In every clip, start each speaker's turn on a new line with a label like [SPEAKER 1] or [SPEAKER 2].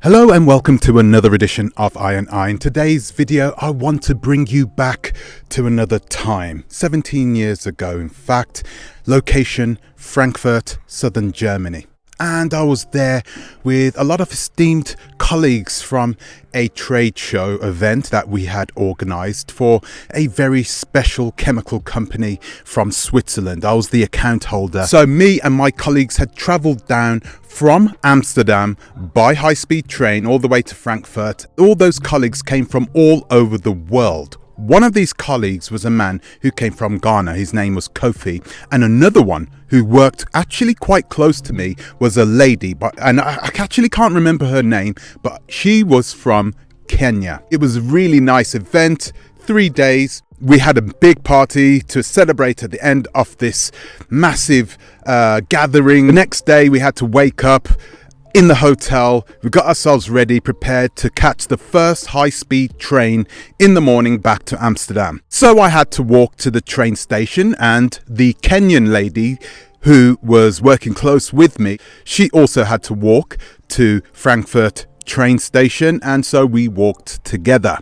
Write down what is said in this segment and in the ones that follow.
[SPEAKER 1] Hello and welcome to another edition of I. In today's video, I want to bring you back to another time, 17 years ago in fact, location Frankfurt, southern Germany. And I was there with a lot of esteemed colleagues from a trade show event that we had organized for a very special chemical company from Switzerland. I was the account holder. So me and my colleagues had traveled down from Amsterdam by high-speed train all the way to Frankfurt. All those colleagues came from all over the world. One of these colleagues was a man who came from Ghana. His name was Kofi. And another one who worked actually quite close to me was a lady, and I actually can't remember her name, but she was from Kenya. It was a really nice event, 3 days. We had a big party to celebrate at the end of this massive gathering. The next day we had to wake up in the hotel. We got ourselves ready, prepared to catch the first high-speed train in the morning back to Amsterdam. So I had to walk to the train station, and the Kenyan lady who was working close with me, she also had to walk to Frankfurt train station, and so we walked together.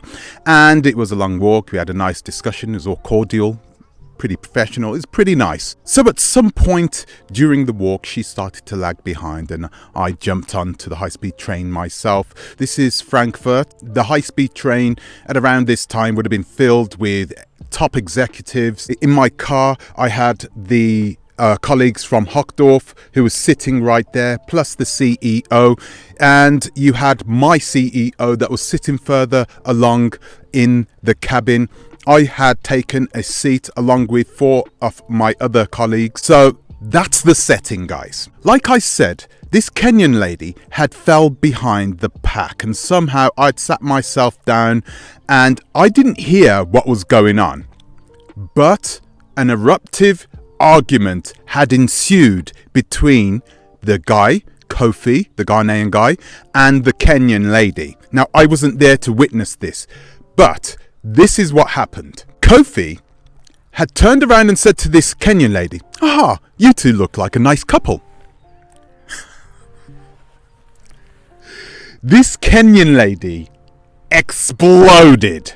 [SPEAKER 1] And it was a long walk. We had a nice discussion. It was all cordial, pretty professional. It's pretty nice. So at some point during the walk, she started to lag behind and I jumped onto the high-speed train myself. This is Frankfurt. The high-speed train at around this time would have been filled with top executives. In my car, I had the colleagues from Hochdorf who was sitting right there, plus the CEO, and you had my CEO that was sitting further along in the cabin. I had taken a seat along with 4 of my other colleagues. So that's the setting, guys. Like I said, this Kenyan lady had fell behind the pack, and somehow I'd sat myself down and I didn't hear what was going on. But an eruptive argument had ensued between the guy, Kofi, the Ghanaian guy, and the Kenyan lady. Now, I wasn't there to witness this, but this is what happened. Kofi had turned around and said to this Kenyan lady, "Ah, you two look like a nice couple." This Kenyan lady exploded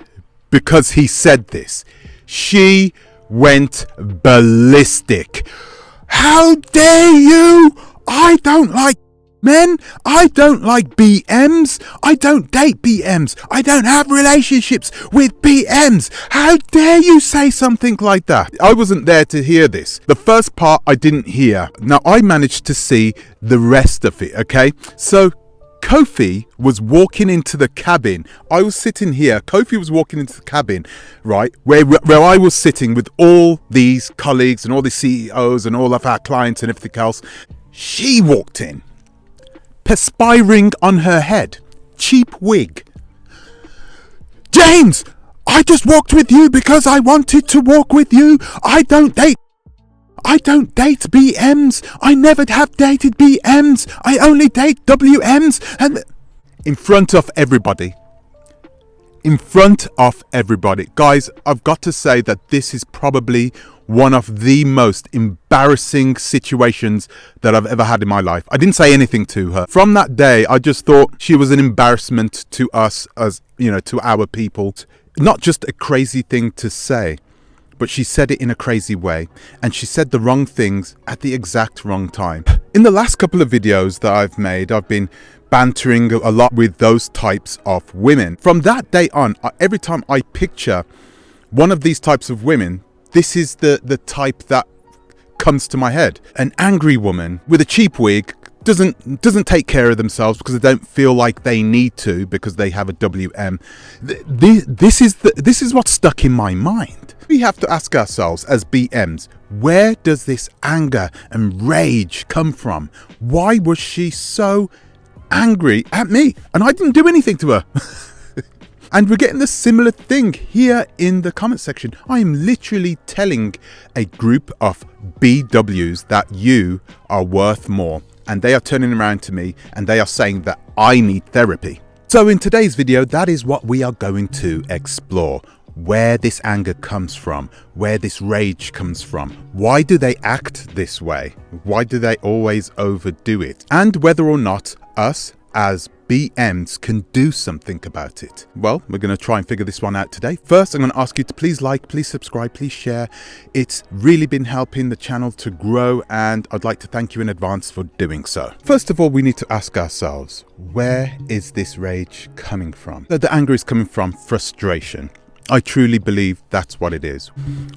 [SPEAKER 1] because he said this. She went ballistic. "How dare you? I don't like men. I don't like BMs. I don't date BMs. I don't have relationships with BMs. How dare you say something like that?" I wasn't there to hear this. The first part I didn't hear. Now I managed to see the rest of it, okay? So Kofi was walking into the cabin. I was sitting here. Kofi was walking into the cabin, right, where I was sitting with all these colleagues and all the CEOs and all of our clients and everything else. She walked in, perspiring on her head, cheap wig. "James, I just walked with you because I wanted to walk with you. I don't date BMs. I never have dated BMs. I only date WMs." And in front of everybody. Guys, I've got to say that this is probably one of the most embarrassing situations that I've ever had in my life. I didn't say anything to her. From that day, I just thought she was an embarrassment to us, as you know, to our people. Not just a crazy thing to say, but she said it in a crazy way, and she said the wrong things at the exact wrong time. In the last couple of videos that I've made, I've been bantering a lot with those types of women. From that day on, every time I picture one of these types of women, this is the type that comes to my head. An angry woman with a cheap wig, doesn't take care of themselves because they don't feel like they need to because they have a WM. This is what's stuck in my mind. We have to ask ourselves as BMs, where does this anger and rage come from? Why was she so angry at me? And I didn't do anything to her. And we're getting the similar thing here in the comment section. I am literally telling a group of BWs that you are worth more. And they are turning around to me and they are saying that I need therapy. So in today's video, that is what we are going to explore. Where this anger comes from, where this rage comes from. Why do they act this way? Why do they always overdo it? And whether or not us as BMs can do something about it? Well, we're going to try and figure this one out today. First, I'm going to ask you to please like, please subscribe, please share. It's really been helping the channel to grow, and I'd like to thank you in advance for doing so. First of all, we need to ask ourselves, where is this rage coming from? The anger is coming from frustration. I truly believe that's what it is.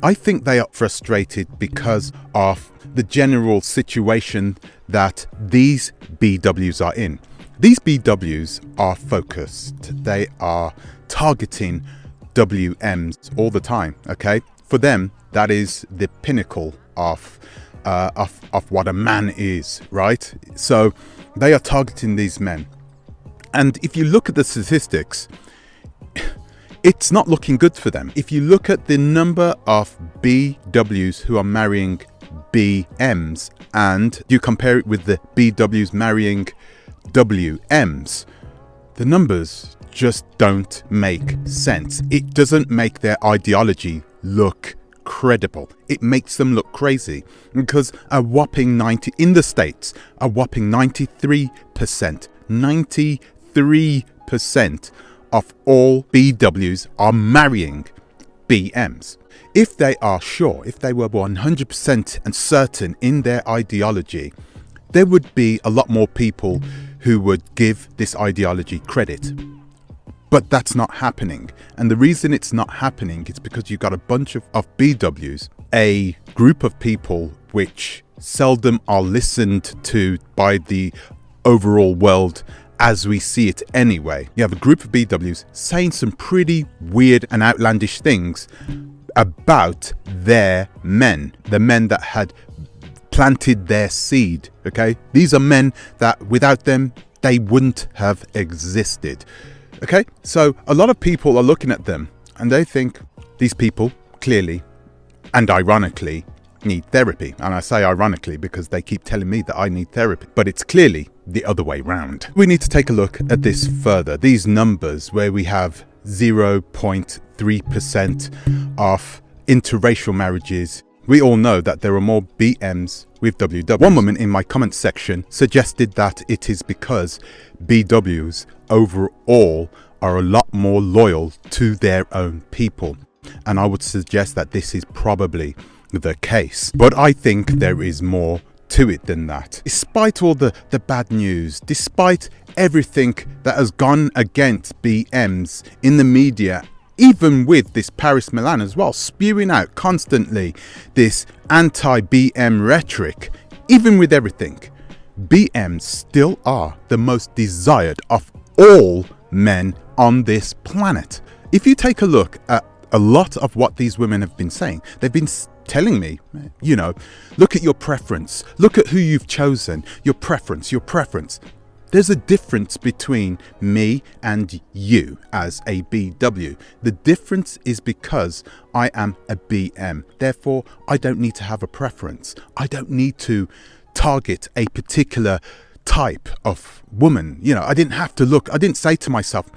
[SPEAKER 1] I think they are frustrated because of the general situation that these BWs are in. These BWs are focused. They are targeting WMs all the time, okay? For them, that is the pinnacle of what a man is, right? So they are targeting these men. And if you look at the statistics, it's not looking good for them. If you look at the number of BWs who are marrying BMs and you compare it with the BWs marrying WMs, the numbers just don't make sense. It doesn't make their ideology look credible. It makes them look crazy, because a whopping 90 in the States, a whopping 93% of all BWs are marrying BMs. If they are sure, if they were 100% and certain in their ideology, there would be a lot more people who would give this ideology credit. But that's not happening. And the reason it's not happening is because you've got a bunch of BWs, a group of people which seldom are listened to by the overall world as we see it anyway. You have a group of BWs saying some pretty weird and outlandish things about their men, the men that had planted their seed, okay? These are men that without them, they wouldn't have existed, okay? So a lot of people are looking at them and they think these people clearly and ironically need therapy. And I say ironically because they keep telling me that I need therapy, but it's clearly the other way round. We need to take a look at this further. These numbers where we have 0.3% of interracial marriages. We all know that there are more BMs with WW. One woman in my comment section suggested that it is because BWs overall are a lot more loyal to their own people. And I would suggest that this is probably the case. But I think there is more to it than that. Despite all the bad news, despite everything that has gone against BMs in the media, even with this Paris Milan as well, spewing out constantly this anti-BM rhetoric, even with everything, BMs still are the most desired of all men on this planet. If you take a look at a lot of what these women have been saying, they've been telling me, you know, look at your preference, look at who you've chosen, your preference. There's a difference between me and you as a BW. The difference is because I am a BM. Therefore, I don't need to have a preference. I don't need to target a particular type of woman. You know, I didn't have to look. I didn't say to myself,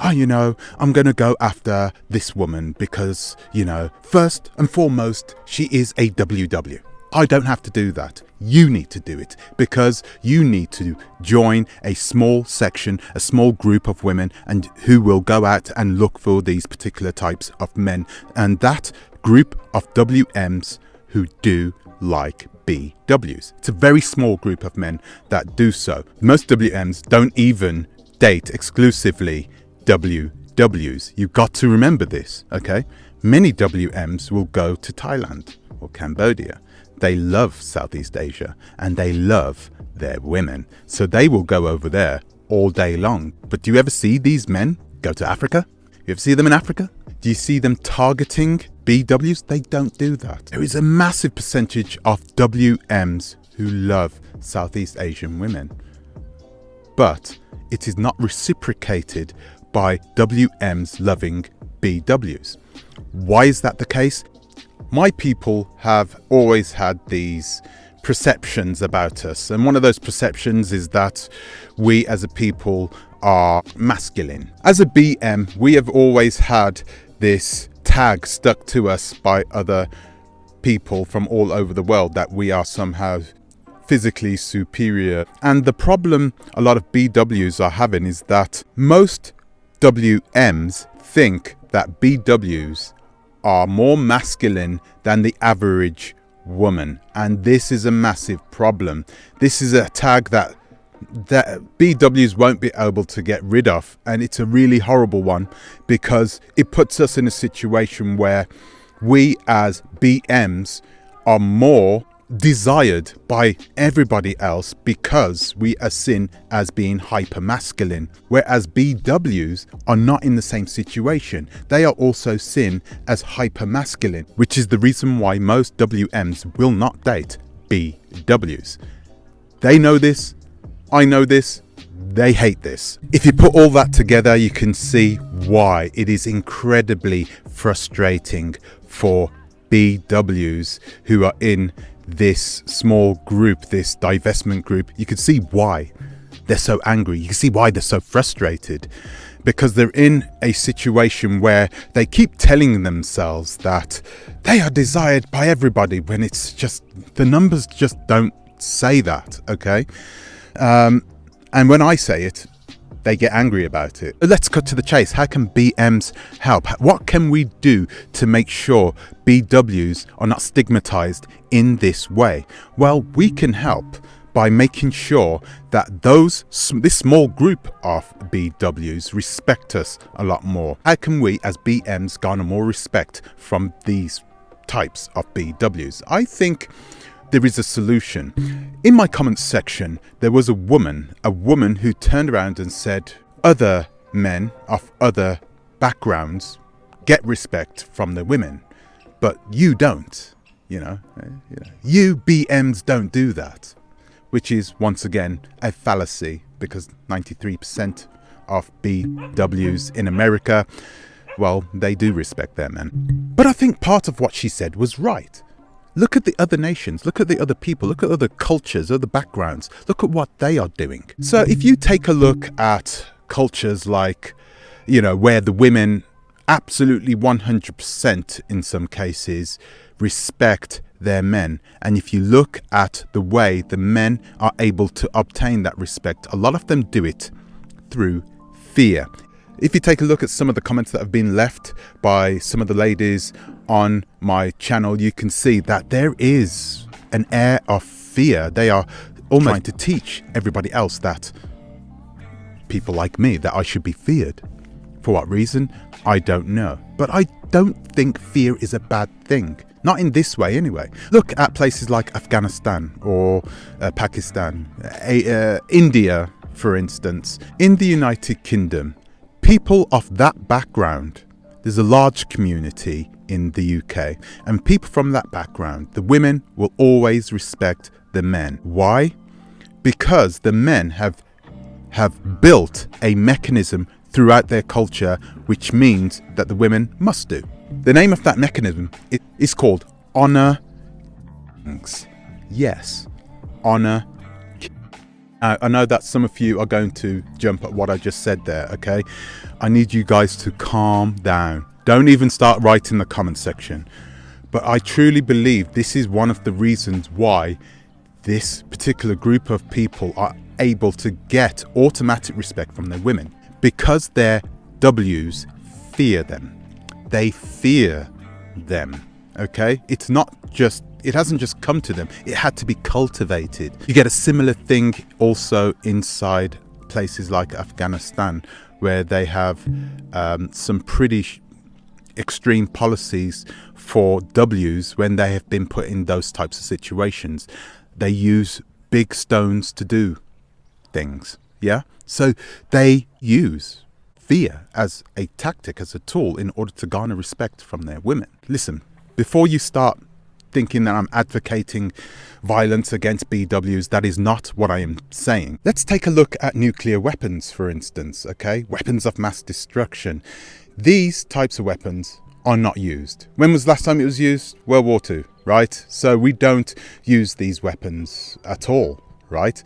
[SPEAKER 1] oh, you know, I'm going to go after this woman because, you know, first and foremost, she is a WW. I don't have to do that. You need to do it because you need to join a small section, a small group of women and who will go out and look for these particular types of men. And that group of WMs who do like BWs. It's a very small group of men that do so. Most WMs don't even date exclusively WWs. You've got to remember this, okay? Many WMs will go to Thailand or Cambodia. They love Southeast Asia and they love their women. So they will go over there all day long. But do you ever see these men go to Africa? You ever see them in Africa? Do you see them targeting BWs? They don't do that. There is a massive percentage of WMs who love Southeast Asian women. But it is not reciprocated by WMs loving BWs. Why is that the case? My people have always had these perceptions about us, and one of those perceptions is that we as a people are masculine. As a BM, we have always had this tag stuck to us by other people from all over the world that we are somehow physically superior. And the problem a lot of BWs are having is that most WMs think that BWs are more masculine than the average woman, and this is a massive problem. This is a tag that BWs won't be able to get rid of, and it's a really horrible one because it puts us in a situation where we as BMs are more desired by everybody else because we are seen as being hyper masculine, whereas BWs are not in the same situation. They are also seen as hyper masculine, which is the reason why most WMs will not date BWs. They know this, I know this, they hate this. If you put all that together, you can see why it is incredibly frustrating for BWs who are in this small group, this divestment group. You can see why they're so angry. You can see why they're so frustrated, because they're in a situation where they keep telling themselves that they are desired by everybody, when it's just, the numbers just don't say that, okay? And when I say it, they get angry about it. Let's cut to the chase. How can BMs help? What can we do to make sure BWs are not stigmatized in this way? Well, we can help by making sure that this small group of BWs respect us a lot more. How can we as BMs garner more respect from these types of BWs? I think there is a solution. In my comments section, there was a woman who turned around and said, other men of other backgrounds get respect from the women, but you don't, you BMs don't do that, which is once again a fallacy, because 93% of BWs in America, well, they do respect their men. But I think part of what she said was right. Look at the other nations, look at the other people, look at other cultures, other backgrounds, look at what they are doing. So if you take a look at cultures like, where the women absolutely 100% in some cases respect their men, and if you look at the way the men are able to obtain that respect, a lot of them do it through fear. If you take a look at some of the comments that have been left by some of the ladies on my channel, you can see that there is an air of fear. They are almost trying to teach everybody else, that people like me, that I should be feared. For what reason? I don't know. But I don't think fear is a bad thing. Not in this way anyway. Look at places like Afghanistan or Pakistan, India, for instance. In the United Kingdom, people of that background, there's a large community in the UK, and people from that background, the women will always respect the men. Why? Because the men have built a mechanism throughout their culture, which means that the women must do. The name of that mechanism is called honor. Yes, honor. I know that some of you are going to jump at what I just said there, okay? I need you guys to calm down. Don't even start writing the comment section. But I truly believe this is one of the reasons why this particular group of people are able to get automatic respect from their women. Because their Ws fear them. They fear them, okay? It hasn't just come to them. It had to be cultivated. You get a similar thing also inside places like Afghanistan, where they have some pretty extreme policies for Ws when they have been put in those types of situations. They use big stones to do things, yeah? So they use fear as a tactic, as a tool, in order to garner respect from their women. Listen, before you start thinking that I'm advocating violence against BWs, that is not what I am saying. Let's take a look at nuclear weapons, for instance, okay? Weapons of mass destruction. These types of weapons are not used. When was the last time it was used? World War II, right? So we don't use these weapons at all, right?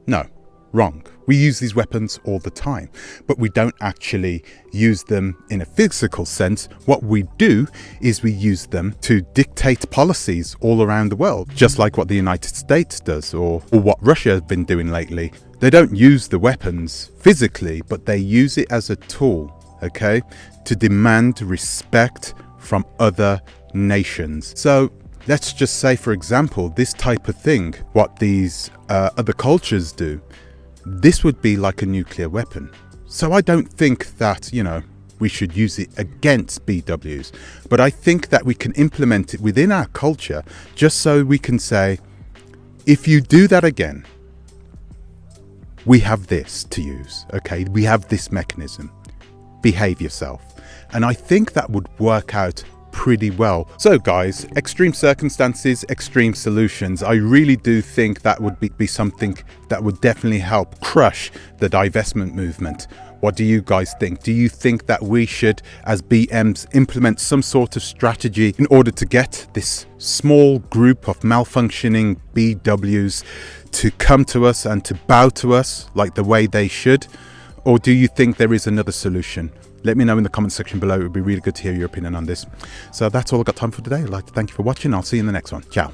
[SPEAKER 1] No, wrong. We use these weapons all the time, but we don't actually use them in a physical sense. What we do is we use them to dictate policies all around the world, just like what the United States does or what Russia has been doing lately. They don't use the weapons physically, but they use it as a tool, okay, to demand respect from other nations. So let's just say, for example, this type of thing, what these other cultures do, this would be like a nuclear weapon. So I don't think that, we should use it against BWs, but I think that we can implement it within our culture just so we can say, if you do that again, we have this to use, okay? We have this mechanism. Behave yourself. And I think that would work out pretty well. So guys, extreme circumstances, extreme solutions. I really do think that would be something that would definitely help crush the divestment movement. What do you guys think? Do you think that we should, as BMs, implement some sort of strategy in order to get this small group of malfunctioning BWs to come to us and to bow to us like the way they should? Or do you think there is another solution? Let me know in the comment section below. It would be really good to hear your opinion on this. So that's all I've got time for today. I'd like to thank you for watching. I'll see you in the next one. Ciao.